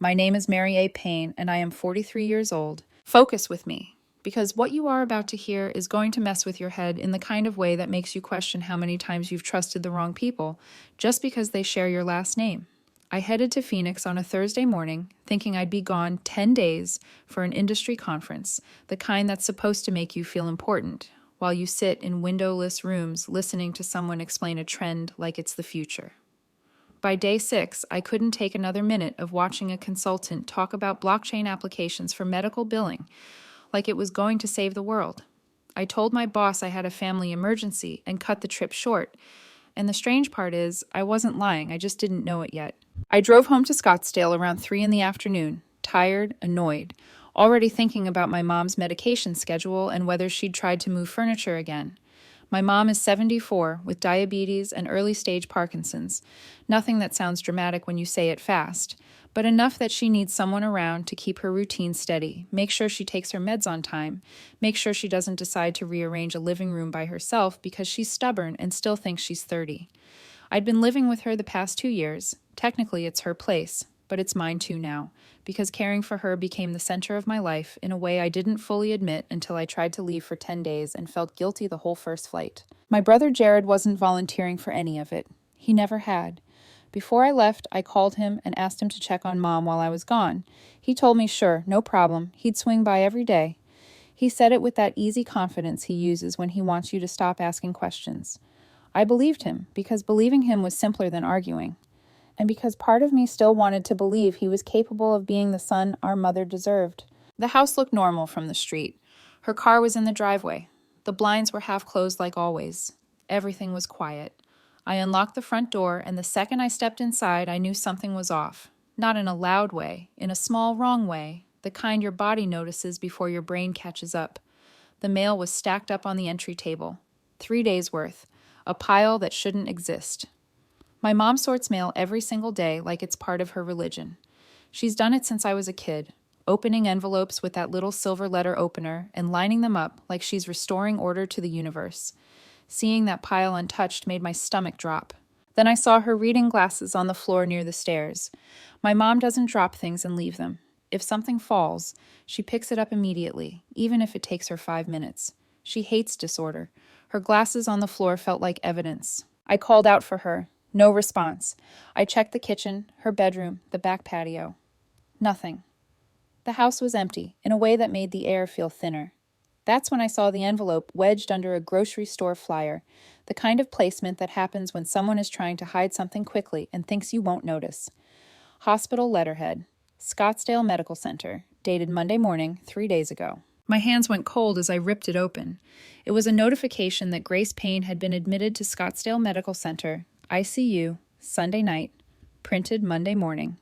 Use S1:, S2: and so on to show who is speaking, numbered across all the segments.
S1: My name is Mary A. Payne, and I am 43 years old. Focus with me, because what you are about to hear is going to mess with your head in the kind of way that makes you question how many times you've trusted the wrong people just because they share your last name. I headed to Phoenix on a Thursday morning, thinking I'd be gone 10 days for an industry conference, the kind that's supposed to make you feel important, while you sit in windowless rooms listening to someone explain a trend like it's the future. By day 6, I couldn't take another minute of watching a consultant talk about blockchain applications for medical billing, like it was going to save the world. I told my boss I had a family emergency and cut the trip short. And the strange part is, I wasn't lying, I just didn't know it yet. I drove home to Scottsdale around 3 in the afternoon, tired, annoyed, already thinking about my mom's medication schedule and whether she'd tried to move furniture again. My mom is 74 with diabetes and early-stage Parkinson's. Nothing that sounds dramatic when you say it fast, but enough that she needs someone around to keep her routine steady, make sure she takes her meds on time, make sure she doesn't decide to rearrange a living room by herself because she's stubborn and still thinks she's 30. I'd been living with her the past 2 years. Technically, it's her place, but it's mine too now, because caring for her became the center of my life in a way I didn't fully admit until I tried to leave for 10 days and felt guilty the whole first flight. My brother Jared wasn't volunteering for any of it. He never had. Before I left, I called him and asked him to check on Mom while I was gone. He told me sure, no problem, he'd swing by every day. He said it with that easy confidence he uses when he wants you to stop asking questions. I believed him, because believing him was simpler than arguing. And because part of me still wanted to believe he was capable of being the son our mother deserved. The house looked normal from the street. Her car was in the driveway. The blinds were half closed like always. Everything was quiet. I unlocked the front door, and the second I stepped inside, I knew something was off. Not in a loud way, in a small, wrong way, the kind your body notices before your brain catches up. The mail was stacked up on the entry table. 3 days' worth. A pile that shouldn't exist. My mom sorts mail every single day like it's part of her religion. She's done it since I was a kid, opening envelopes with that little silver letter opener and lining them up like she's restoring order to the universe. Seeing that pile untouched made my stomach drop. Then I saw her reading glasses on the floor near the stairs. My mom doesn't drop things and leave them. If something falls, she picks it up immediately, even if it takes her 5 minutes. She hates disorder. Her glasses on the floor felt like evidence. I called out for her. No response. I checked the kitchen, her bedroom, the back patio. Nothing. The house was empty, in a way that made the air feel thinner. That's when I saw the envelope wedged under a grocery store flyer, the kind of placement that happens when someone is trying to hide something quickly and thinks you won't notice. Hospital letterhead. Scottsdale Medical Center, dated Monday morning, 3 days ago. My hands went cold as I ripped it open. It was a notification that Grace Payne had been admitted to Scottsdale Medical Center, ICU, Sunday night, printed Monday morning.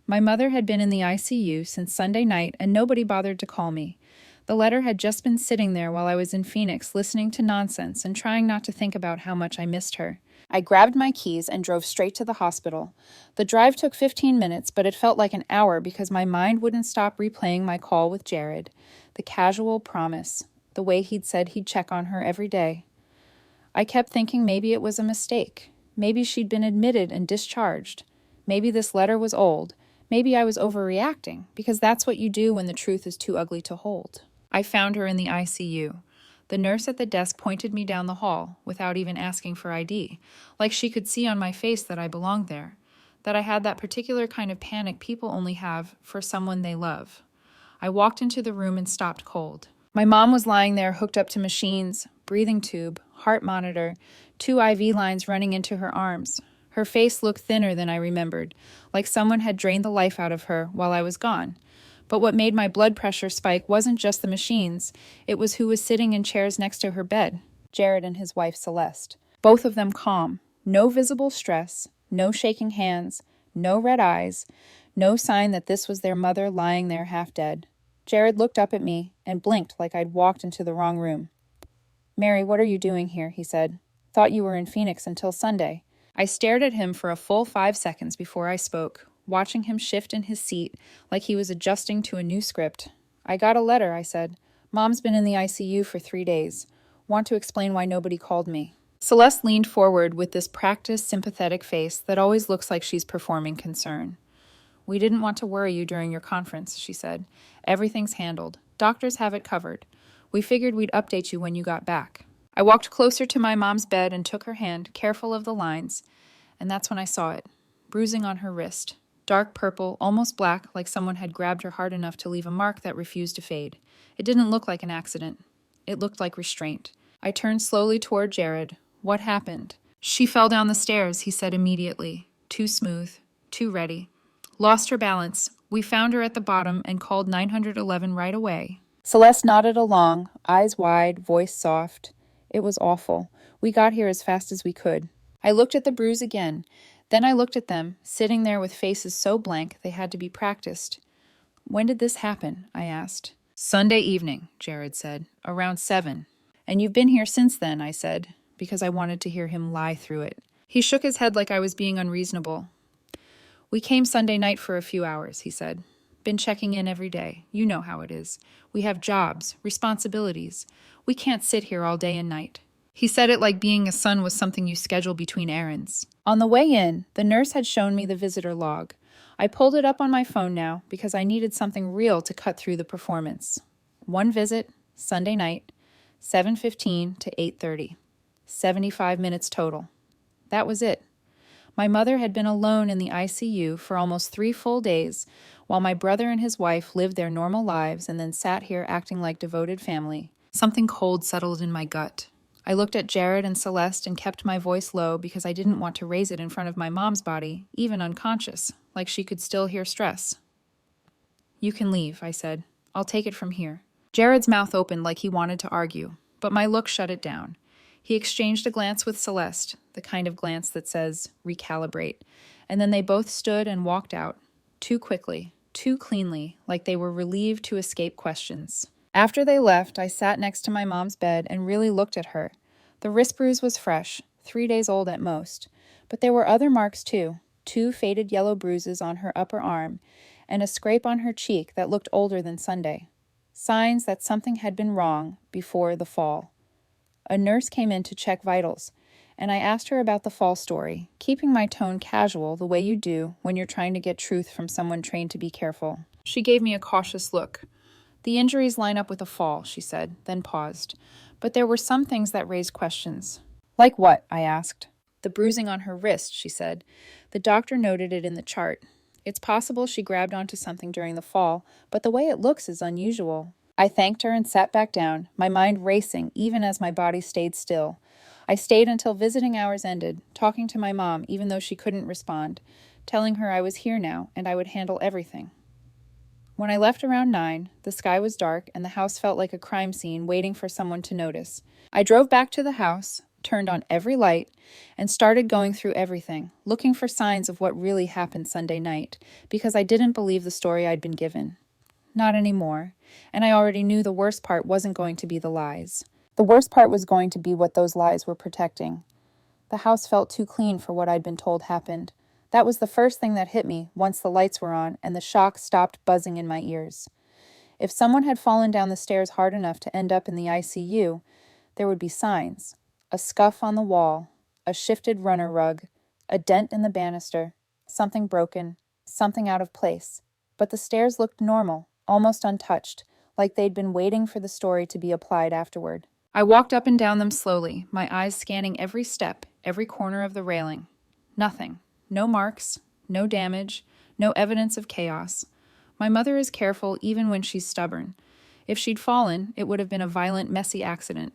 S1: My mother had been in the ICU since Sunday night, and nobody bothered to call me. The letter had just been sitting there while I was in Phoenix listening to nonsense and trying not to think about how much I missed her. I grabbed my keys and drove straight to the hospital. The drive took 15 minutes, but it felt like an hour because my mind wouldn't stop replaying my call with Jared. The casual promise, the way he'd said he'd check on her every day. I kept thinking maybe it was a mistake. Maybe she'd been admitted and discharged. Maybe this letter was old. Maybe I was overreacting, because that's what you do when the truth is too ugly to hold. I found her in the ICU. The nurse at the desk pointed me down the hall, without even asking for ID, like she could see on my face that I belonged there, that I had that particular kind of panic people only have for someone they love. I walked into the room and stopped cold. My mom was lying there hooked up to machines, breathing tube, heart monitor, 2 IV lines running into her arms. Her face looked thinner than I remembered, like someone had drained the life out of her while I was gone. But what made my blood pressure spike wasn't just the machines, it was who was sitting in chairs next to her bed, Jared and his wife Celeste. Both of them calm, no visible stress, no shaking hands, no red eyes, no sign that this was their mother lying there half dead. Jared looked up at me and blinked like I'd walked into the wrong room. "Mary, what are you doing here?" he said. "Thought you were in Phoenix until Sunday." I stared at him for a full 5 seconds before I spoke, watching him shift in his seat like he was adjusting to a new script. "I got a letter," I said. "Mom's been in the ICU for 3 days. Want to explain why nobody called me." Celeste leaned forward with this practiced, sympathetic face that always looks like she's performing concern. "We didn't want to worry you during your conference," she said. "Everything's handled. Doctors have it covered. We figured we'd update you when you got back." I walked closer to my mom's bed and took her hand, careful of the lines, and that's when I saw it. Bruising on her wrist. Dark purple, almost black, like someone had grabbed her hard enough to leave a mark that refused to fade. It didn't look like an accident. It looked like restraint. I turned slowly toward Jared. "What happened?" "She fell down the stairs," he said immediately. Too smooth. Too ready. "Lost her balance. We found her at the bottom and called 911 right away." Celeste nodded along, eyes wide, voice soft. "It was awful. We got here as fast as we could." I looked at the bruise again. Then I looked at them, sitting there with faces so blank they had to be practiced. "When did this happen?" I asked. "Sunday evening," Jared said. "Around 7. "And you've been here since then," I said, because I wanted to hear him lie through it. He shook his head like I was being unreasonable. "We came Sunday night for a few hours," he said. "Been checking in every day. You know how it is. We have jobs, responsibilities. We can't sit here all day and night." He said it like being a son was something you schedule between errands. On the way in, the nurse had shown me the visitor log. I pulled it up on my phone now because I needed something real to cut through the performance. 1 visit, Sunday night, 7:15 to 8:30. 75 minutes total. That was it. My mother had been alone in the ICU for almost 3 full days, while my brother and his wife lived their normal lives and then sat here acting like devoted family. Something cold settled in my gut. I looked at Jared and Celeste and kept my voice low because I didn't want to raise it in front of my mom's body, even unconscious, like she could still hear stress. "You can leave," I said. "I'll take it from here." Jared's mouth opened like he wanted to argue, but my look shut it down. He exchanged a glance with Celeste, the kind of glance that says, recalibrate, and then they both stood and walked out, too quickly, too cleanly, like they were relieved to escape questions. After they left, I sat next to my mom's bed and really looked at her. The wrist bruise was fresh, 3 days old at most, but there were other marks too, 2 faded yellow bruises on her upper arm, and a scrape on her cheek that looked older than Sunday. Signs that something had been wrong before the fall. A nurse came in to check vitals, and I asked her about the fall story, keeping my tone casual the way you do when you're trying to get truth from someone trained to be careful. She gave me a cautious look. "The injuries line up with a fall," she said, then paused. "But there were some things that raised questions." "Like what?" I asked. "The bruising on her wrist," she said. "The doctor noted it in the chart. It's possible she grabbed onto something during the fall, but the way it looks is unusual." I thanked her and sat back down, my mind racing even as my body stayed still. I stayed until visiting hours ended, talking to my mom even though she couldn't respond, telling her I was here now and I would handle everything. When I left around 9, the sky was dark and the house felt like a crime scene waiting for someone to notice. I drove back to the house, turned on every light, and started going through everything, looking for signs of what really happened Sunday night, because I didn't believe the story I'd been given. Not anymore, and I already knew the worst part wasn't going to be the lies. The worst part was going to be what those lies were protecting. The house felt too clean for what I'd been told happened. That was the first thing that hit me once the lights were on and the shock stopped buzzing in my ears. If someone had fallen down the stairs hard enough to end up in the ICU, there would be signs. A scuff on the wall, a shifted runner rug, a dent in the banister, something broken, something out of place. But the stairs looked normal, almost untouched, like they'd been waiting for the story to be applied afterward. I walked up and down them slowly, my eyes scanning every step, every corner of the railing. Nothing. No marks, no damage, no evidence of chaos. My mother is careful even when she's stubborn. If she'd fallen, it would have been a violent, messy accident.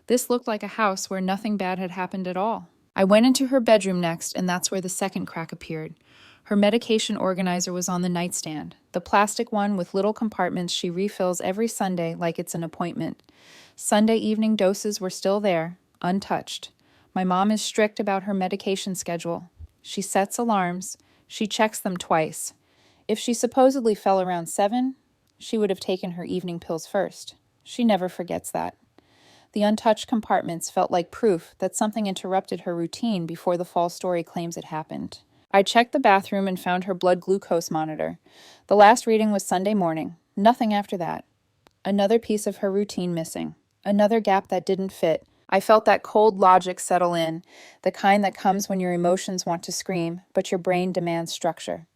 S1: This looked like a house where nothing bad had happened at all. I went into her bedroom next, and that's where the second crack appeared. Her medication organizer was on the nightstand, the plastic one with little compartments she refills every Sunday like it's an appointment. Sunday evening doses were still there, untouched. My mom is strict about her medication schedule. She sets alarms. She checks them twice. If she supposedly fell around 7, she would have taken her evening pills first. She never forgets that. The untouched compartments felt like proof that something interrupted her routine before the fall story claims it happened. I checked the bathroom and found her blood glucose monitor. The last reading was Sunday morning. Nothing after that. Another piece of her routine missing. Another gap that didn't fit. I felt that cold logic settle in, the kind that comes when your emotions want to scream, but your brain demands structure.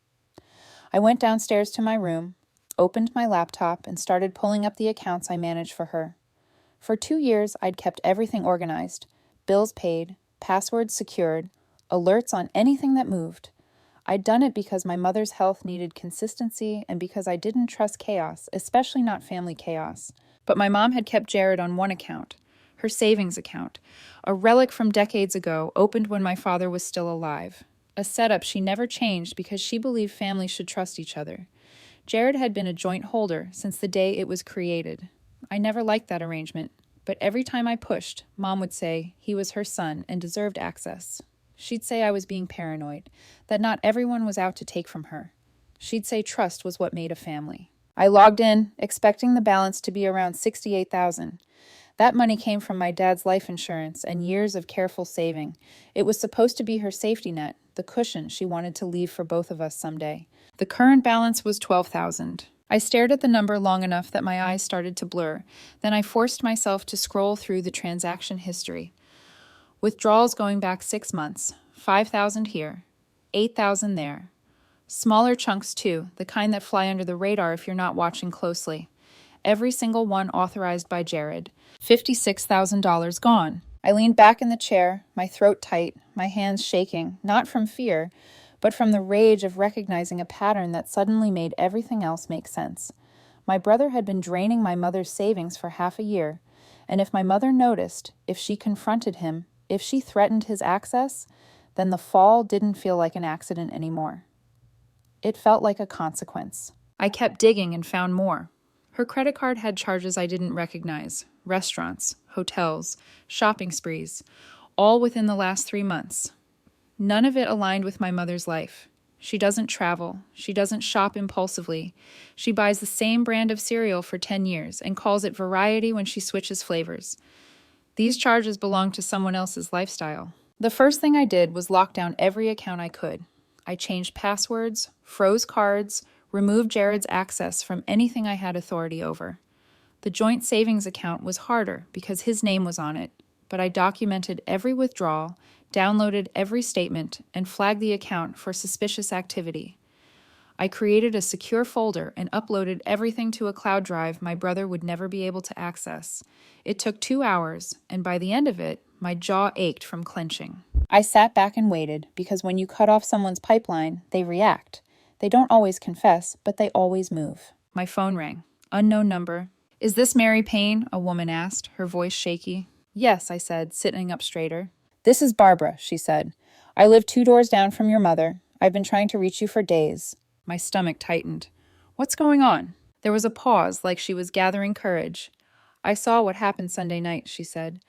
S1: I went downstairs to my room, opened my laptop, and started pulling up the accounts I managed for her. For 2 years, I'd kept everything organized, bills paid, passwords secured, alerts on anything that moved. I'd done it because my mother's health needed consistency and because I didn't trust chaos, especially not family chaos. But my mom had kept Jared on one account, her savings account, a relic from decades ago, opened when my father was still alive. A setup she never changed because she believed families should trust each other. Jared had been a joint holder since the day it was created. I never liked that arrangement, but every time I pushed, Mom would say he was her son and deserved access. She'd say I was being paranoid, that not everyone was out to take from her. She'd say trust was what made a family. I logged in, expecting the balance to be around $68,000. That money came from my dad's life insurance and years of careful saving. It was supposed to be her safety net, the cushion she wanted to leave for both of us someday. The current balance was $12,000. I stared at the number long enough that my eyes started to blur. Then I forced myself to scroll through the transaction history. Withdrawals going back 6 months, $5,000 here, $8,000 there. Smaller chunks too, the kind that fly under the radar if you're not watching closely. Every single one authorized by Jared. $56,000 gone. I leaned back in the chair, my throat tight, my hands shaking, not from fear, but from the rage of recognizing a pattern that suddenly made everything else make sense. My brother had been draining my mother's savings for half a year, and if my mother noticed, if she confronted him, if she threatened his access, then the fall didn't feel like an accident anymore. It felt like a consequence. I kept digging and found more. Her credit card had charges I didn't recognize. Restaurants, hotels, shopping sprees, all within the last 3 months. None of it aligned with my mother's life. She doesn't travel. She doesn't shop impulsively. She buys the same brand of cereal for 10 years and calls it variety when she switches flavors. These charges belong to someone else's lifestyle. The first thing I did was lock down every account I could. I changed passwords, froze cards, removed Jared's access from anything I had authority over. The joint savings account was harder because his name was on it, but I documented every withdrawal, downloaded every statement, and flagged the account for suspicious activity. I created a secure folder and uploaded everything to a cloud drive my brother would never be able to access. It took 2 hours, and by the end of it, my jaw ached from clenching. I sat back and waited, because when you cut off someone's pipeline, they react. They don't always confess, but they always move. My phone rang. Unknown number. "Is this Mary Payne?" a woman asked, her voice shaky. "Yes," I said, sitting up straighter. "This is Barbara," she said. "I live 2 doors down from your mother. I've been trying to reach you for days." My stomach tightened. "What's going on?" There was a pause, like she was gathering courage. "I saw what happened Sunday night," she said.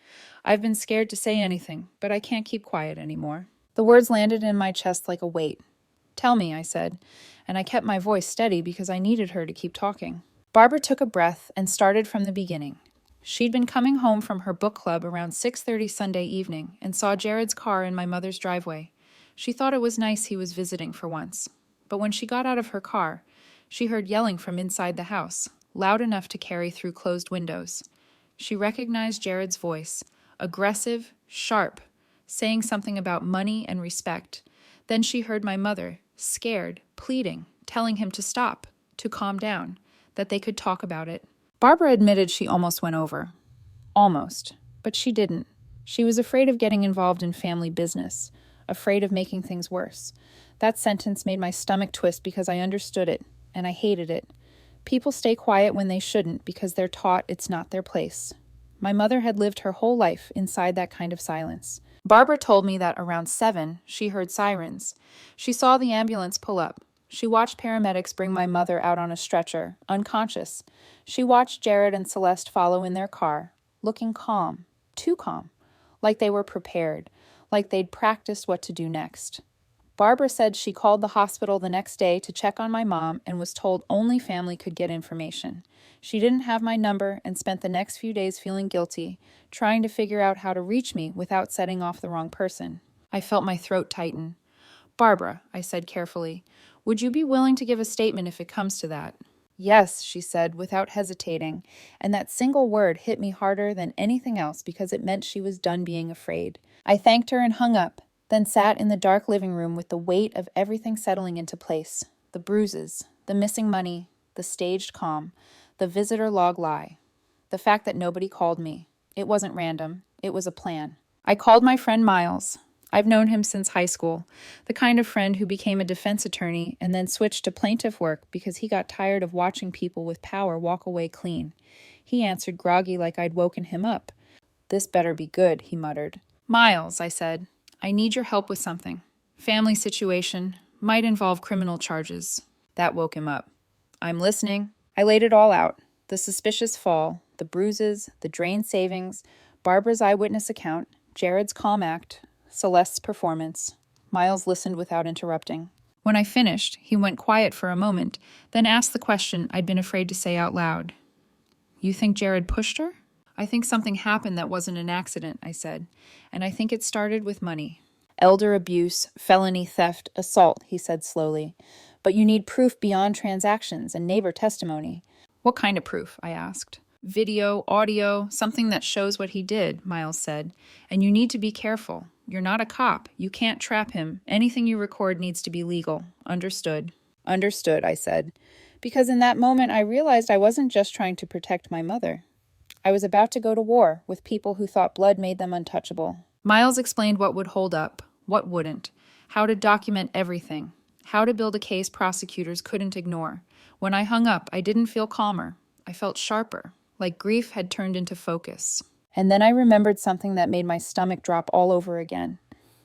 S1: "I've been scared to say anything, but I can't keep quiet anymore." The words landed in my chest like a weight. "Tell me," I said, and I kept my voice steady because I needed her to keep talking. Barbara took a breath and started from the beginning. She'd been coming home from her book club around 6:30 Sunday evening and saw Jared's car in my mother's driveway. She thought it was nice he was visiting for once. But when she got out of her car, she heard yelling from inside the house, loud enough to carry through closed windows. She recognized Jared's voice, aggressive, sharp, saying something about money and respect. Then she heard my mother, scared, pleading, telling him to stop, to calm down, that they could talk about it. Barbara admitted she almost went over. Almost. But she didn't. She was afraid of getting involved in family business, afraid of making things worse. That sentence made my stomach twist because I understood it, and I hated it. People stay quiet when they shouldn't because they're taught it's not their place. My mother had lived her whole life inside that kind of silence. Barbara told me that around 7, she heard sirens. She saw the ambulance pull up. She watched paramedics bring my mother out on a stretcher, unconscious. She watched Jared and Celeste follow in their car, looking calm, too calm, like they were prepared, like they'd practiced what to do next. Barbara said she called the hospital the next day to check on my mom and was told only family could get information. She didn't have my number and spent the next few days feeling guilty, trying to figure out how to reach me without setting off the wrong person. I felt my throat tighten. "Barbara," I said carefully, "would you be willing to give a statement if it comes to that?" "Yes," she said, without hesitating, and that single word hit me harder than anything else because it meant she was done being afraid. I thanked her and hung up, then sat in the dark living room with the weight of everything settling into place. the bruises, the missing money, the staged calm, the visitor log lie, the fact that nobody called me. It wasn't random. It was a plan. I called my friend Miles. I've known him since high school, the kind of friend who became a defense attorney and then switched to plaintiff work because he got tired of watching people with power walk away clean. He answered groggy like I'd woken him up. "This better be good," he muttered. "Miles," I said, "I need your help with something. Family situation, might involve criminal charges." That woke him up. "I'm listening." I laid it all out. The suspicious fall, the bruises, the drained savings, Barbara's eyewitness account, Jared's calm act, Celeste's performance. Miles listened without interrupting. When I finished, he went quiet for a moment, then asked the question I'd been afraid to say out loud. "You think Jared pushed her?" "I think something happened that wasn't an accident," I said, "and I think it started with money." "Elder abuse, felony theft, assault," he said slowly. "But you need proof beyond transactions and neighbor testimony." "What kind of proof?" I asked. "Video, audio, something that shows what he did," Miles said. "And you need to be careful. You're not a cop. You can't trap him. Anything you record needs to be legal. Understood?" "Understood," I said. Because in that moment I realized I wasn't just trying to protect my mother. I was about to go to war with people who thought blood made them untouchable. Miles explained what would hold up, what wouldn't, how to document everything, how to build a case prosecutors couldn't ignore. When I hung up, I didn't feel calmer. I felt sharper, like grief had turned into focus. And then I remembered something that made my stomach drop all over again.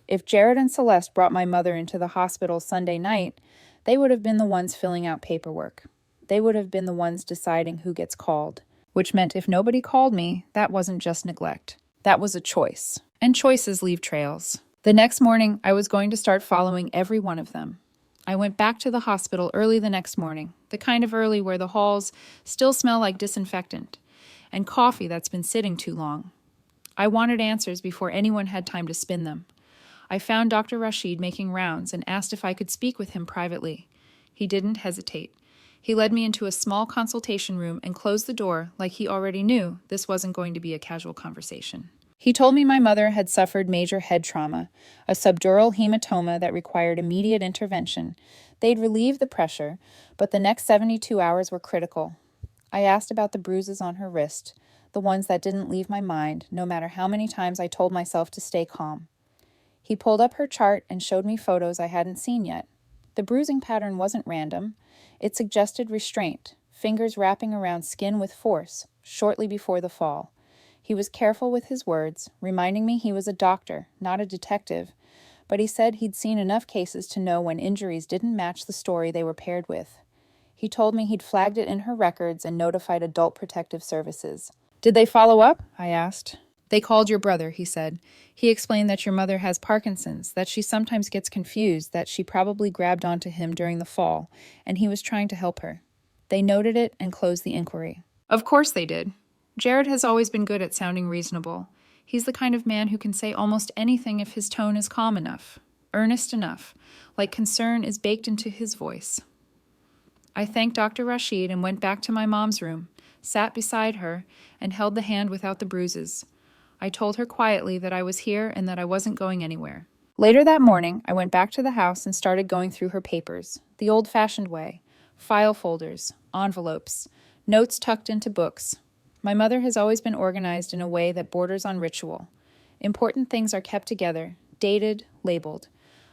S1: If Jared and Celeste brought my mother into the hospital Sunday night, they would have been the ones filling out paperwork. They would have been the ones deciding who gets called. Which meant if nobody called me, that wasn't just neglect. That was a choice. And choices leave trails. The next morning, I was going to start following every one of them. I went back to the hospital early the next morning, the kind of early where the halls still smell like disinfectant, and coffee that's been sitting too long. I wanted answers before anyone had time to spin them. I found Dr. Rashid making rounds and asked if I could speak with him privately. He didn't hesitate. He led me into a small consultation room and closed the door like he already knew this wasn't going to be a casual conversation. He told me my mother had suffered major head trauma, a subdural hematoma that required immediate intervention. They'd relieve the pressure, but the next 72 hours were critical. I asked about the bruises on her wrist, the ones that didn't leave my mind, no matter how many times I told myself to stay calm. He pulled up her chart and showed me photos I hadn't seen yet. The bruising pattern wasn't random. It suggested restraint, fingers wrapping around skin with force, shortly before the fall. He was careful with his words, reminding me he was a doctor, not a detective, but he said he'd seen enough cases to know when injuries didn't match the story they were paired with. He told me he'd flagged it in her records and notified Adult Protective Services. "Did they follow up?" I asked. "They called your brother," he said. "He explained that your mother has Parkinson's, that she sometimes gets confused, that she probably grabbed onto him during the fall, and he was trying to help her. They noted it and closed the inquiry." Of course they did. Jared has always been good at sounding reasonable. He's the kind of man who can say almost anything if his tone is calm enough, earnest enough, like concern is baked into his voice. I thanked Dr. Rashid and went back to my mom's room, sat beside her, and held the hand without the bruises. I told her quietly that I was here and that I wasn't going anywhere. Later that morning, I went back to the house and started going through her papers, the old-fashioned way, file folders, envelopes, notes tucked into books. My mother has always been organized in a way that borders on ritual. Important things are kept together, dated, labeled.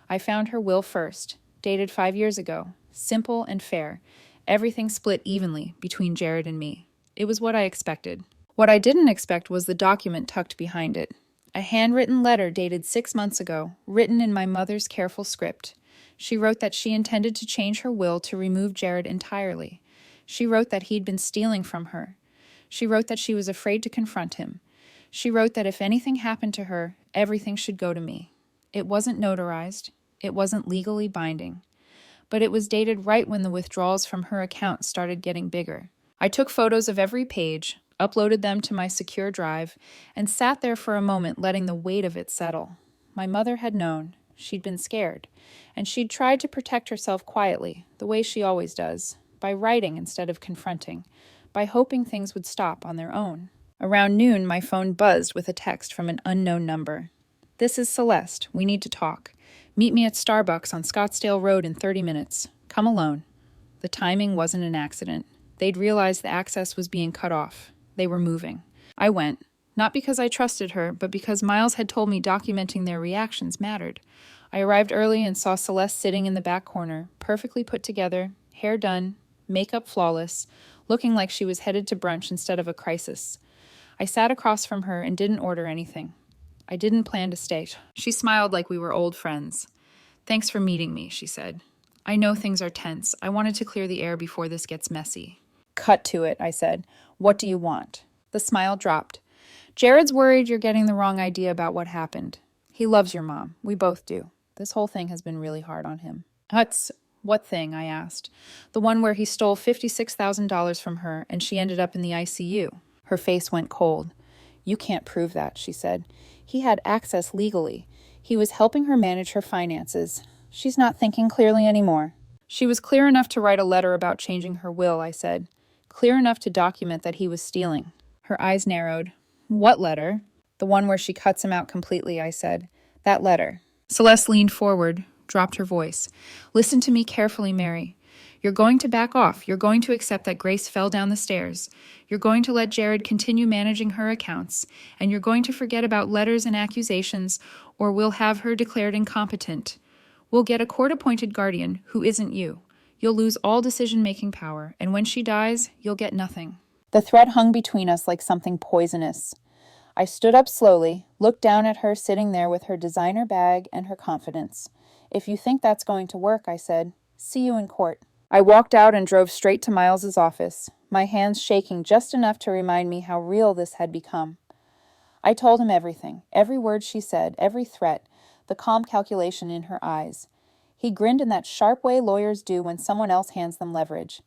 S1: I found her will first, dated 5 years ago, simple and fair, everything split evenly between Jared and me. It was what I expected. What I didn't expect was the document tucked behind it. A handwritten letter dated 6 months ago, written in my mother's careful script. She wrote that she intended to change her will to remove Jared entirely. She wrote that he'd been stealing from her. She wrote that she was afraid to confront him. She wrote that if anything happened to her, everything should go to me. It wasn't notarized. It wasn't legally binding. But it was dated right when the withdrawals from her account started getting bigger. I took photos of every page, uploaded them to my secure drive, and sat there for a moment letting the weight of it settle. My mother had known. She'd been scared. And she'd tried to protect herself quietly, the way she always does, by writing instead of confronting, by hoping things would stop on their own. Around noon, my phone buzzed with a text from an unknown number. "This is Celeste. We need to talk. Meet me at Starbucks on Scottsdale Road in 30 minutes. Come alone." The timing wasn't an accident. They'd realized the access was being cut off. They were moving. I went, not because I trusted her, but because Miles had told me documenting their reactions mattered. I arrived early and saw Celeste sitting in the back corner, perfectly put together, hair done, makeup flawless, looking like she was headed to brunch instead of a crisis. I sat across from her and didn't order anything. I didn't plan to stay. She smiled like we were old friends. "Thanks for meeting me," she said. "I know things are tense. I wanted to clear the air before this gets messy." "Cut to it," I said. "What do you want?" The smile dropped. "Jared's worried you're getting the wrong idea about what happened. He loves your mom. We both do. This whole thing has been really hard on him." What thing?" I asked. "The one where he stole $56,000 from her and she ended up in the ICU. Her face went cold. "You can't prove that," she said. "He had access legally. He was helping her manage her finances. She's not thinking clearly anymore." "She was clear enough to write a letter about changing her will," I said. "Clear enough to document that he was stealing." Her eyes narrowed. "What letter?" "The one where she cuts him out completely," I said. "That letter." Celeste leaned forward, dropped her voice. "Listen to me carefully, Mary. You're going to back off. You're going to accept that Grace fell down the stairs. You're going to let Jared continue managing her accounts. And you're going to forget about letters and accusations, or we'll have her declared incompetent. We'll get a court-appointed guardian who isn't you. You'll lose all decision-making power, and when she dies, you'll get nothing." The threat hung between us like something poisonous. I stood up slowly, looked down at her sitting there with her designer bag and her confidence. "If you think that's going to work," I said, "see you in court." I walked out and drove straight to Miles's office, my hands shaking just enough to remind me how real this had become. I told him everything, every word she said, every threat, the calm calculation in her eyes. He grinned in that sharp way lawyers do when someone else hands them leverage.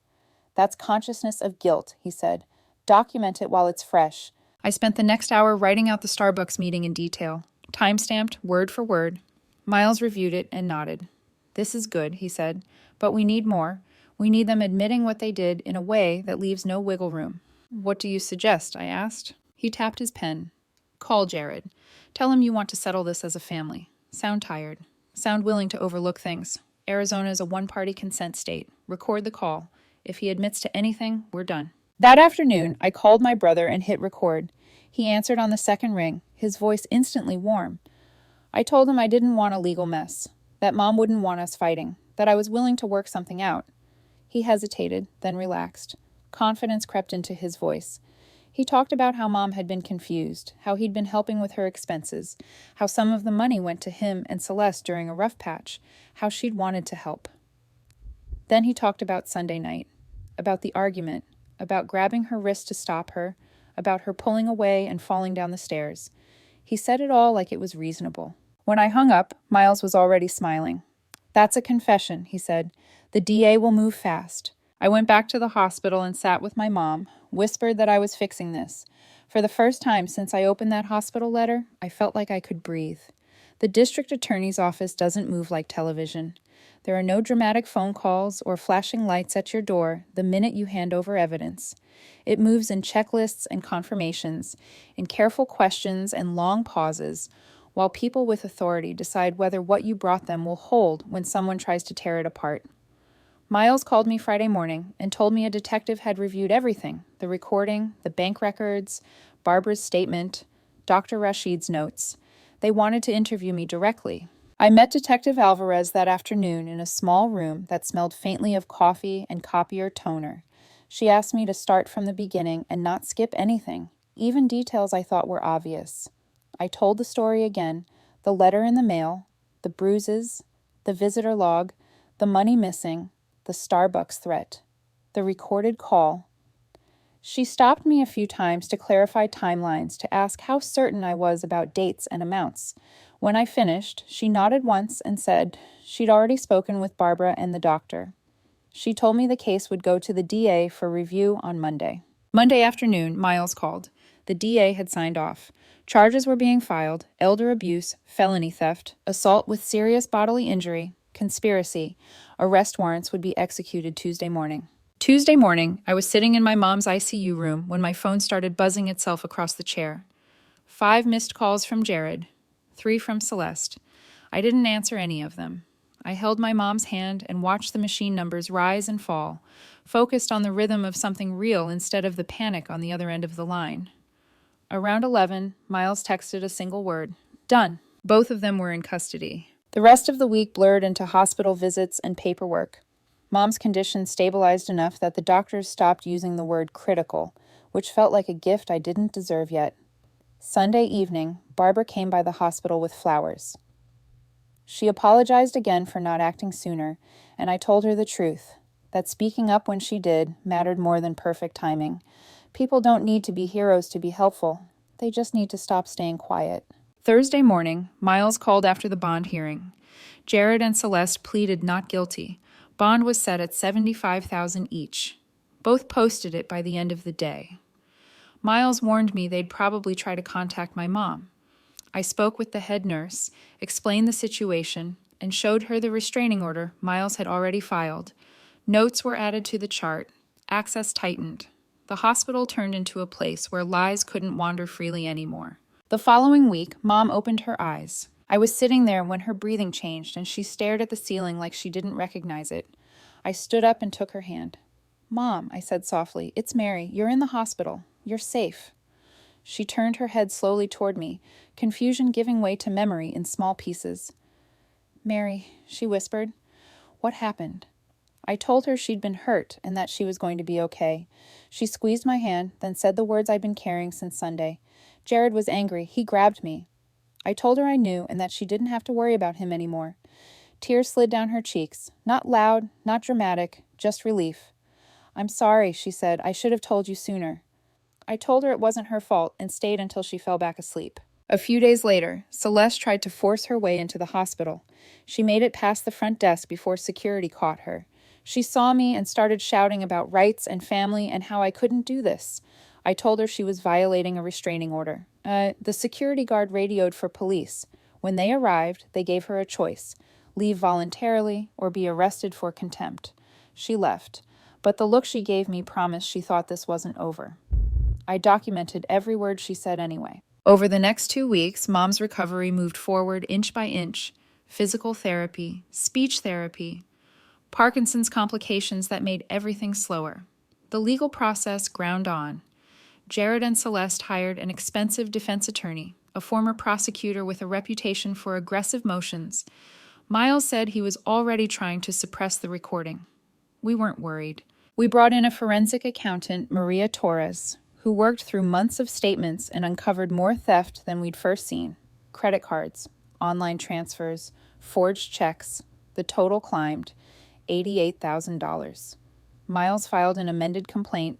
S1: "That's consciousness of guilt," he said. "Document it while it's fresh." I spent the next hour writing out the Starbucks meeting in detail, time-stamped word for word. Miles reviewed it and nodded. "This is good," he said, "but we need more. We need them admitting what they did in a way that leaves no wiggle room." "What do you suggest?" I asked. He tapped his pen. "Call Jared. Tell him you want to settle this as a family. Sound tired. Sound willing to overlook things. Arizona is a one-party consent state. Record the call. If he admits to anything, we're done." That afternoon, I called my brother and hit record. He answered on the second ring, his voice instantly warm. I told him I didn't want a legal mess, that Mom wouldn't want us fighting, that I was willing to work something out. He hesitated, then relaxed. Confidence crept into his voice. He talked about how Mom had been confused, how he'd been helping with her expenses, how some of the money went to him and Celeste during a rough patch, how she'd wanted to help. Then he talked about Sunday night, about the argument, about grabbing her wrist to stop her, about her pulling away and falling down the stairs. He said it all like it was reasonable. When I hung up, Miles was already smiling. "That's a confession," he said. "The DA will move fast." I went back to the hospital and sat with my mom, whispered that I was fixing this. For the first time since I opened that hospital letter, I felt like I could breathe. The district attorney's office doesn't move like television. There are no dramatic phone calls or flashing lights at your door the minute you hand over evidence. It moves in checklists and confirmations, in careful questions and long pauses, while people with authority decide whether what you brought them will hold when someone tries to tear it apart. Miles called me Friday morning and told me a detective had reviewed everything, the recording, the bank records, Barbara's statement, Dr. Rashid's notes. They wanted to interview me directly. I met Detective Alvarez that afternoon in a small room that smelled faintly of coffee and copier toner. She asked me to start from the beginning and not skip anything, even details I thought were obvious. I told the story again, the letter in the mail, the bruises, the visitor log, the money missing, the Starbucks threat, the recorded call. She stopped me a few times to clarify timelines, to ask how certain I was about dates and amounts. When I finished, she nodded once and said she'd already spoken with Barbara and the doctor. She told me the case would go to the DA for review on Monday. Monday afternoon, Miles called. The DA had signed off. Charges were being filed: elder abuse, felony theft, assault with serious bodily injury, conspiracy. Arrest warrants would be executed Tuesday morning. Tuesday morning, I was sitting in my mom's ICU room when my phone started buzzing itself across the chair. 5 missed calls from Jared, 3 from Celeste. I didn't answer any of them. I held my mom's hand and watched the machine numbers rise and fall, focused on the rhythm of something real instead of the panic on the other end of the line. Around 11, Miles texted a single word: "Done." Both of them were in custody. The rest of the week blurred into hospital visits and paperwork. Mom's condition stabilized enough that the doctors stopped using the word critical, which felt like a gift I didn't deserve yet. Sunday evening, Barbara came by the hospital with flowers. She apologized again for not acting sooner, and I told her the truth, that speaking up when she did mattered more than perfect timing. People don't need to be heroes to be helpful. They just need to stop staying quiet. Thursday morning, Miles called after the bond hearing. Jared and Celeste pleaded not guilty. Bond was set at $75,000 each. Both posted it by the end of the day. Miles warned me they'd probably try to contact my mom. I spoke with the head nurse, explained the situation, and showed her the restraining order Miles had already filed. Notes were added to the chart. Access tightened. The hospital turned into a place where lies couldn't wander freely anymore. The following week, Mom opened her eyes. I was sitting there when her breathing changed, and she stared at the ceiling like she didn't recognize it. I stood up and took her hand. "Mom," I said softly, "it's Mary. You're in the hospital. You're safe." She turned her head slowly toward me, confusion giving way to memory in small pieces. "Mary," she whispered, "what happened?" I told her she'd been hurt and that she was going to be okay. She squeezed my hand, then said the words I'd been carrying since Sunday. Jared was angry. He grabbed me. I told her I knew and that she didn't have to worry about him anymore. Tears slid down her cheeks. Not loud, not dramatic, just relief. "I'm sorry," she said. "I should have told you sooner." I told her it wasn't her fault and stayed until she fell back asleep. A few days later, Celeste tried to force her way into the hospital. She made it past the front desk before security caught her. She saw me and started shouting about rights and family and how I couldn't do this. I told her she was violating a restraining order. The security guard radioed for police. When they arrived, they gave her a choice: leave voluntarily or be arrested for contempt. She left, but the look she gave me promised she thought this wasn't over. I documented every word she said anyway. Over the next 2 weeks, Mom's recovery moved forward inch by inch. Physical therapy, speech therapy, Parkinson's complications that made everything slower. The legal process ground on. Jared and Celeste hired an expensive defense attorney, a former prosecutor with a reputation for aggressive motions. Miles said he was already trying to suppress the recording. We weren't worried. We brought in a forensic accountant, Maria Torres, who worked through months of statements and uncovered more theft than we'd first seen. Credit cards, online transfers, forged checks. The total climbed $88,000. Miles filed an amended complaint.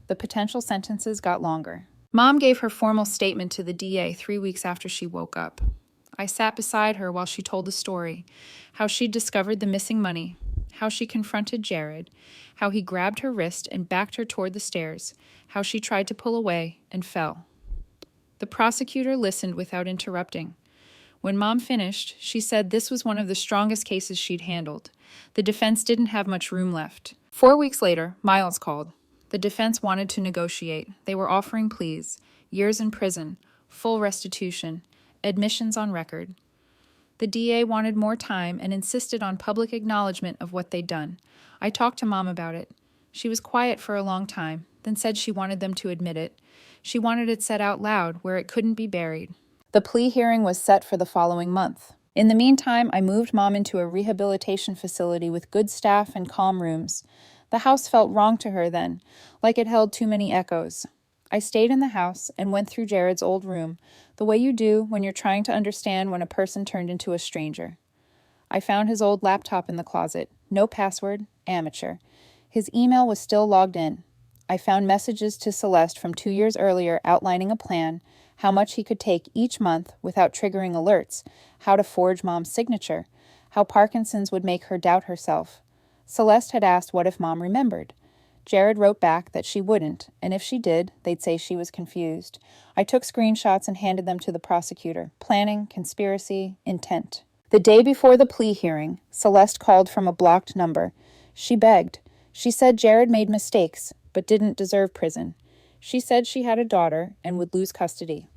S1: The potential sentences got longer. Mom gave her formal statement to the DA 3 weeks after she woke up. I sat beside her while she told the story, how she'd discovered the missing money, how she confronted Jared, how he grabbed her wrist and backed her toward the stairs, how she tried to pull away and fell. The prosecutor listened without interrupting. When Mom finished, she said this was one of the strongest cases she'd handled. The defense didn't have much room left. 4 weeks later, Miles called. The defense wanted to negotiate. They were offering pleas, years in prison, full restitution, admissions on record. The DA wanted more time and insisted on public acknowledgement of what they'd done. I talked to Mom about it. She was quiet for a long time, then said she wanted them to admit it. She wanted it said out loud where it couldn't be buried. The plea hearing was set for the following month. In the meantime, I moved Mom into a rehabilitation facility with good staff and calm rooms. The house felt wrong to her then, like it held too many echoes. I stayed in the house and went through Jared's old room, the way you do when you're trying to understand when a person turned into a stranger. I found his old laptop in the closet. No password, amateur. His email was still logged in. I found messages to Celeste from 2 years earlier outlining a plan, how much he could take each month without triggering alerts, how to forge Mom's signature, how Parkinson's would make her doubt herself. Celeste had asked what if Mom remembered. Jared wrote back that she wouldn't, and if she did, they'd say she was confused. I took screenshots and handed them to the prosecutor. Planning, conspiracy, intent. The day before the plea hearing, Celeste called from a blocked number. She begged. She said Jared made mistakes, but didn't deserve prison. She said she had a daughter and would lose custody.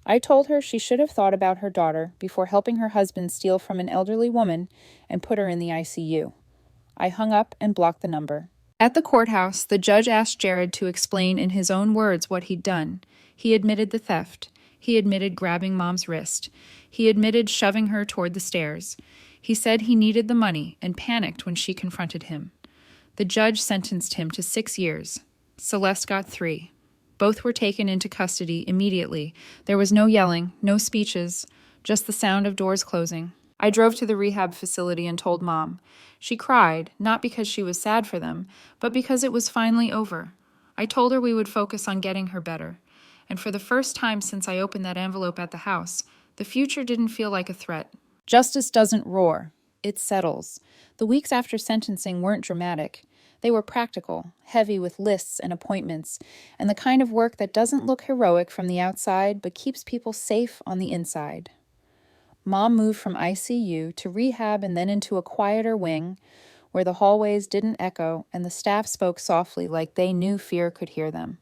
S1: I told her she should have thought about her daughter before helping her husband steal from an elderly woman and put her in the ICU. I hung up and blocked the number. At the courthouse, the judge asked Jared to explain in his own words what he'd done. He admitted the theft. He admitted grabbing Mom's wrist. He admitted shoving her toward the stairs. He said he needed the money and panicked when she confronted him. The judge sentenced him to 6 years. Celeste got 3. Both were taken into custody immediately. There was no yelling, no speeches, just the sound of doors closing. I drove to the rehab facility and told Mom. She cried, not because she was sad for them, but because it was finally over. I told her we would focus on getting her better. And for the first time since I opened that envelope at the house, the future didn't feel like a threat. Justice doesn't roar. It settles. The weeks after sentencing weren't dramatic. They were practical, heavy with lists and appointments, and the kind of work that doesn't look heroic from the outside but keeps people safe on the inside. Mom moved from ICU to rehab and then into a quieter wing where the hallways didn't echo and the staff spoke softly like they knew fear could hear them.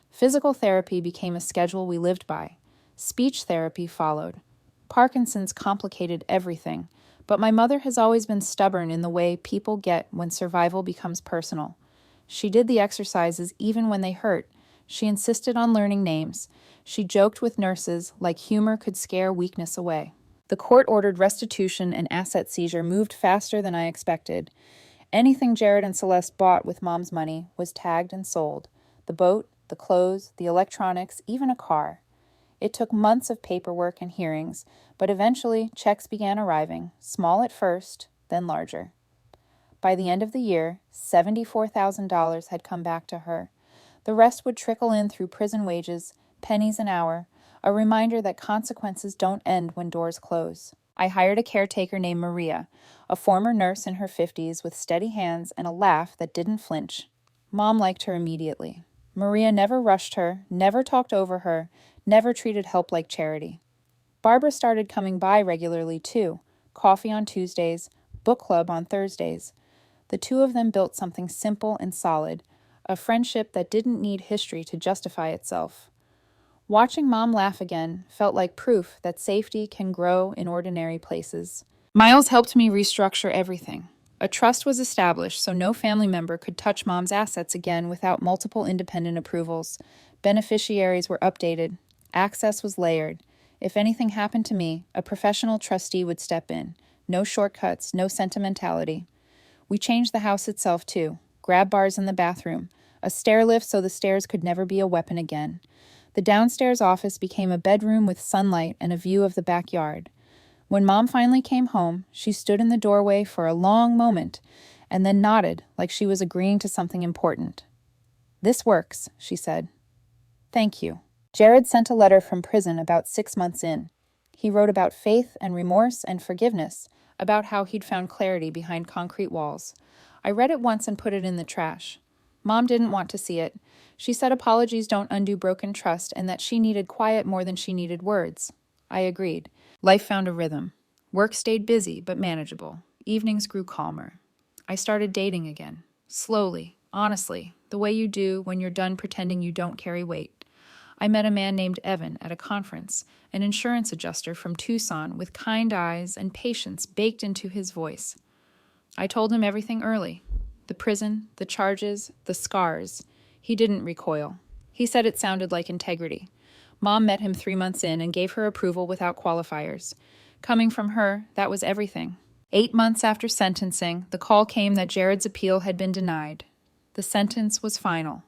S1: Physical therapy became a schedule we lived by. Speech therapy followed. Parkinson's complicated everything, but my mother has always been stubborn in the way people get when survival becomes personal. She did the exercises even when they hurt. She insisted on learning names. She joked with nurses like humor could scare weakness away. The court-ordered restitution and asset seizure moved faster than I expected. Anything Jared and Celeste bought with Mom's money was tagged and sold. The boat, the clothes, the electronics, even a car. It took months of paperwork and hearings, but eventually checks began arriving, small at first, then larger. By the end of the year, $74,000 had come back to her. The rest would trickle in through prison wages, pennies an hour, a reminder that consequences don't end when doors close. I hired a caretaker named Maria, a former nurse in her 50s with steady hands and a laugh that didn't flinch. Mom liked her immediately. Maria never rushed her, never talked over her, never treated help like charity. Barbara started coming by regularly too, coffee on Tuesdays, book club on Thursdays. The two of them built something simple and solid, a friendship that didn't need history to justify itself. Watching Mom laugh again felt like proof that safety can grow in ordinary places. Miles helped me restructure everything. A trust was established so no family member could touch Mom's assets again without multiple independent approvals. Beneficiaries were updated. Access was layered. If anything happened to me, a professional trustee would step in. No shortcuts, no sentimentality. We changed the house itself too. Grab bars in the bathroom. A stair lift so the stairs could never be a weapon again. The downstairs office became a bedroom with sunlight and a view of the backyard. When Mom finally came home, she stood in the doorway for a long moment and then nodded like she was agreeing to something important. "This works," she said. "Thank you." Jared sent a letter from prison about 6 months in. He wrote about faith and remorse and forgiveness, about how he'd found clarity behind concrete walls. I read it once and put it in the trash. Mom didn't want to see it. She said apologies don't undo broken trust and that she needed quiet more than she needed words. I agreed. Life found a rhythm. Work stayed busy, but manageable. Evenings grew calmer. I started dating again. Slowly, honestly, the way you do when you're done pretending you don't carry weight. I met a man named Evan at a conference, an insurance adjuster from Tucson with kind eyes and patience baked into his voice. I told him everything early. The prison, the charges, the scars. He didn't recoil. He said it sounded like integrity. Mom met him 3 months in and gave her approval without qualifiers. Coming from her, that was everything. 8 months after sentencing, the call came that Jared's appeal had been denied. The sentence was final.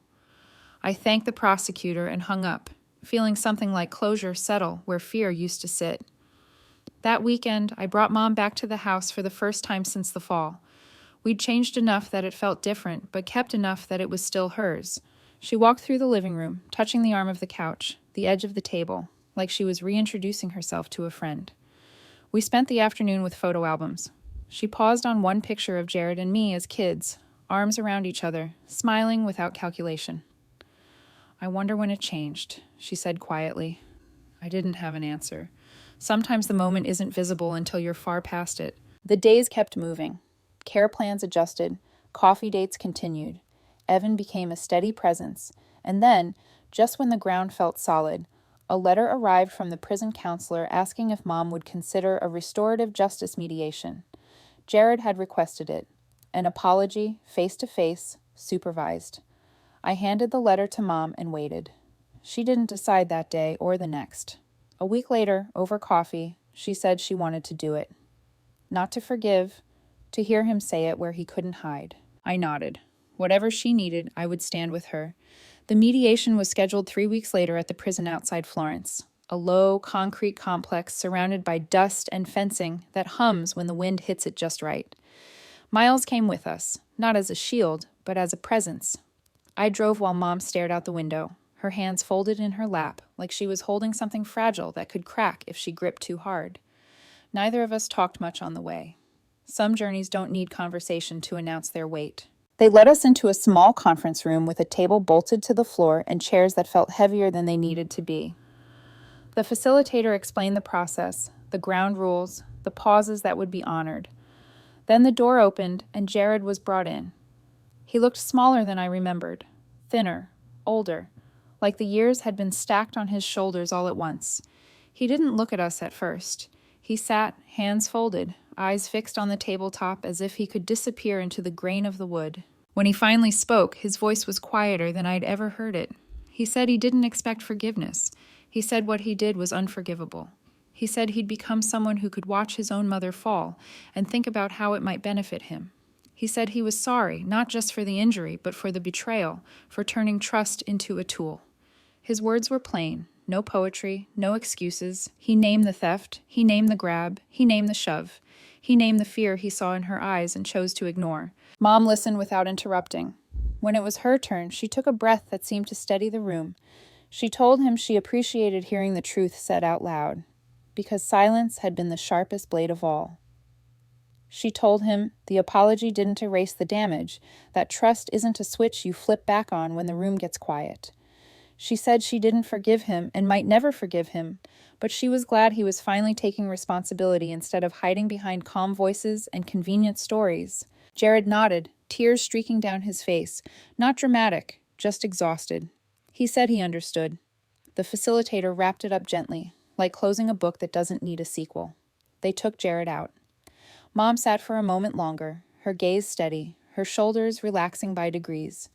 S1: I thanked the prosecutor and hung up, feeling something like closure settle where fear used to sit. That weekend, I brought Mom back to the house for the first time since the fall. We'd changed enough that it felt different, but kept enough that it was still hers. She walked through the living room, touching the arm of the couch, the edge of the table, like she was reintroducing herself to a friend. We spent the afternoon with photo albums. She paused on one picture of Jared and me as kids, arms around each other, smiling without calculation. "I wonder when it changed," she said quietly. I didn't have an answer. Sometimes the moment isn't visible until you're far past it. The days kept moving. Care plans adjusted. Coffee dates continued. Evan became a steady presence. And then, just when the ground felt solid, A letter arrived from the prison counselor asking if Mom would consider a restorative justice mediation. Jared had requested it. An apology, face-to-face, supervised. I handed the letter to Mom and waited. She didn't decide that day or the next. A week later, over coffee, she said she wanted to do it. Not to forgive, to hear him say it where he couldn't hide. I nodded. Whatever she needed, I would stand with her. The mediation was scheduled 3 weeks later at the prison outside Florence, a low, concrete complex surrounded by dust and fencing that hums when the wind hits it just right. Miles came with us, not as a shield, but as a presence. I drove while Mom stared out the window, her hands folded in her lap, like she was holding something fragile that could crack if she gripped too hard. Neither of us talked much on the way. Some journeys don't need conversation to announce their weight. They led us into a small conference room with a table bolted to the floor and chairs that felt heavier than they needed to be. The facilitator explained the process, the ground rules, the pauses that would be honored. Then the door opened and Jared was brought in. He looked smaller than I remembered, thinner, older, like the years had been stacked on his shoulders all at once. He didn't look at us at first. He sat, hands folded, eyes fixed on the tabletop as if he could disappear into the grain of the wood. When he finally spoke, his voice was quieter than I'd ever heard it. He said he didn't expect forgiveness. He said what he did was unforgivable. He said he'd become someone who could watch his own mother fall and think about how it might benefit him. He said he was sorry, not just for the injury, but for the betrayal, for turning trust into a tool. His words were plain. No poetry, no excuses. He named the theft, he named the grab, he named the shove. He named the fear he saw in her eyes and chose to ignore. Mom listened without interrupting. When it was her turn, she took a breath that seemed to steady the room. She told him she appreciated hearing the truth said out loud, because silence had been the sharpest blade of all. She told him the apology didn't erase the damage, that trust isn't a switch you flip back on when the room gets quiet. She said she didn't forgive him and might never forgive him, but she was glad he was finally taking responsibility instead of hiding behind calm voices and convenient stories. Jared nodded, tears streaking down his face. Not dramatic, just exhausted. He said he understood. The facilitator wrapped it up gently, like closing a book that doesn't need a sequel. They took Jared out. Mom sat for a moment longer, her gaze steady, her shoulders relaxing by degrees.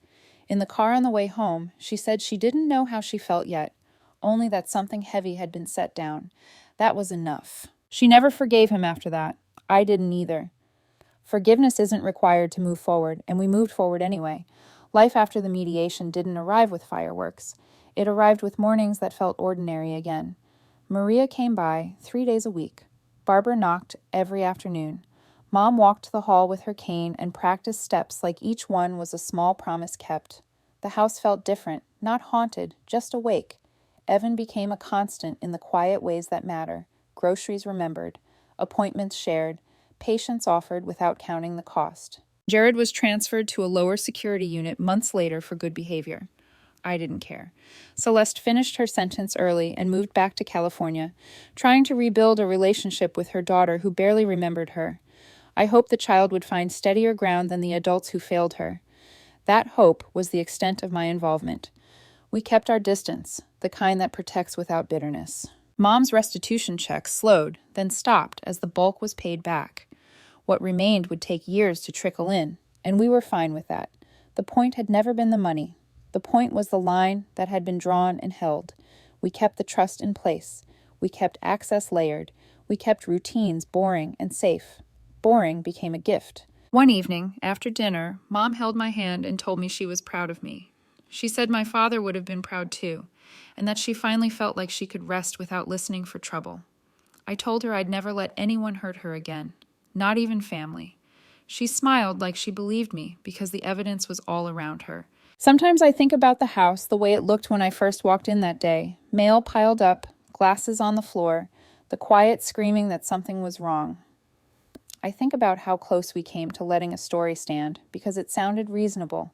S1: In the car on the way home, she said she didn't know how she felt yet, only that something heavy had been set down. That was enough. She never forgave him after that. I didn't either. Forgiveness isn't required to move forward, and we moved forward anyway. Life after the mediation didn't arrive with fireworks. It arrived with mornings that felt ordinary again. Maria came by 3 days a week. Barbara knocked every afternoon. Mom walked the hall with her cane and practiced steps like each one was a small promise kept. The house felt different, not haunted, just awake. Evan became a constant in the quiet ways that matter. Groceries remembered, appointments shared, patience offered without counting the cost. Jared was transferred to a lower security unit months later for good behavior. I didn't care. Celeste finished her sentence early and moved back to California, trying to rebuild a relationship with her daughter who barely remembered her. I hoped the child would find steadier ground than the adults who failed her. That hope was the extent of my involvement. We kept our distance, the kind that protects without bitterness. Mom's restitution check slowed, then stopped as the bulk was paid back. What remained would take years to trickle in, and we were fine with that. The point had never been the money. The point was the line that had been drawn and held. We kept the trust in place. We kept access layered. We kept routines boring and safe. Boring became a gift. One evening, after dinner, Mom held my hand and told me she was proud of me. She said my father would have been proud too, and that she finally felt like she could rest without listening for trouble. I told her I'd never let anyone hurt her again, not even family. She smiled like she believed me because the evidence was all around her. Sometimes I think about the house the way it looked when I first walked in that day. Mail piled up, glasses on the floor, the quiet screaming that something was wrong. I think about how close we came to letting a story stand because it sounded reasonable.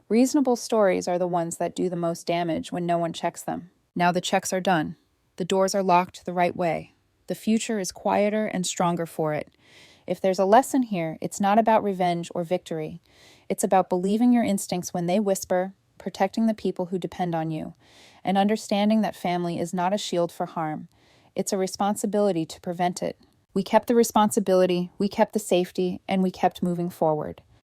S1: Reasonable stories are the ones that do the most damage when no one checks them. Now the checks are done. The doors are locked the right way. The future is quieter and stronger for it. If there's a lesson here, it's not about revenge or victory. It's about believing your instincts when they whisper, protecting the people who depend on you, and understanding that family is not a shield for harm. It's a responsibility to prevent it. We kept the responsibility, we kept the safety, and we kept moving forward.